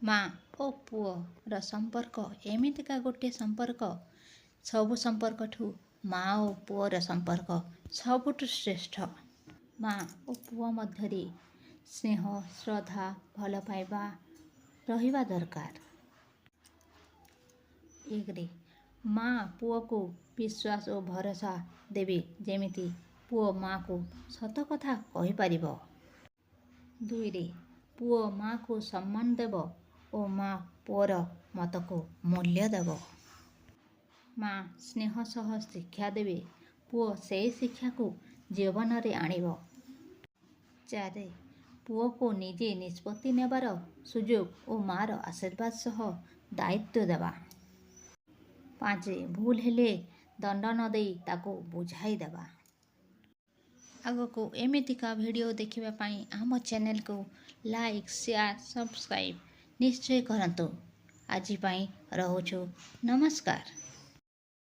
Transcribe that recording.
ମାଆ ଓ ପୁଅର ସମ୍ପର୍କ ଏମିତିକା ଗୋଟିଏ ସମ୍ପର୍କ, ସବୁ ସମ୍ପର୍କଠୁ ମାଆ ଓ ପୁଅର ସମ୍ପର୍କ ସବୁଠୁ ଶ୍ରେଷ୍ଠ। ମାଆ ଓ ପୁଅ ମଧ୍ୟରେ ସ୍ନେହ, ଶ୍ରଦ୍ଧା, ଭଲ ପାଇବା ରହିବା ଦରକାର। ଏକରେ ମାଆ ପୁଅକୁ ବିଶ୍ୱାସ ଓ ଭରସା ଦେବେ ଯେମିତି ପୁଅ ମାଆକୁ ସତ କଥା କହିପାରିବ। ଦୁଇରେ ପୁଅ ମାଆକୁ ସମ୍ମାନ ଦେବ ଓ ମାଆ ପୁଅର ମତକୁ ମୂଲ୍ୟ ଦେବ। ମାଆ ସ୍ନେହ ସହ ଶିକ୍ଷା ଦେବେ, ପୁଅ ସେହି ଶିକ୍ଷାକୁ ଜୀବନରେ ଆଣିବ। 4. ପୁଅକୁ ନିଜେ ନିଷ୍ପତ୍ତି ନେବାର ସୁଯୋଗ ଓ ମାଆର ଆଶୀର୍ବାଦ ସହ ଦାୟିତ୍ୱ ଦେବା। 5. ଭୁଲ ହେଲେ ଦଣ୍ଡ ନ ଦେଇ ତାକୁ ବୁଝାଇ ଦେବା। ଆଗକୁ ଏମିତିକା ଭିଡ଼ିଓ ଦେଖିବା ପାଇଁ ଆମ ଚ୍ୟାନେଲକୁ ଲାଇକ୍, ସେୟାର, ସବସ୍କ୍ରାଇବ୍ ନିଶ୍ଚୟ କରନ୍ତୁ। ଆଜି ପାଇଁ ରହୁଛୁ, ନମସ୍କାର।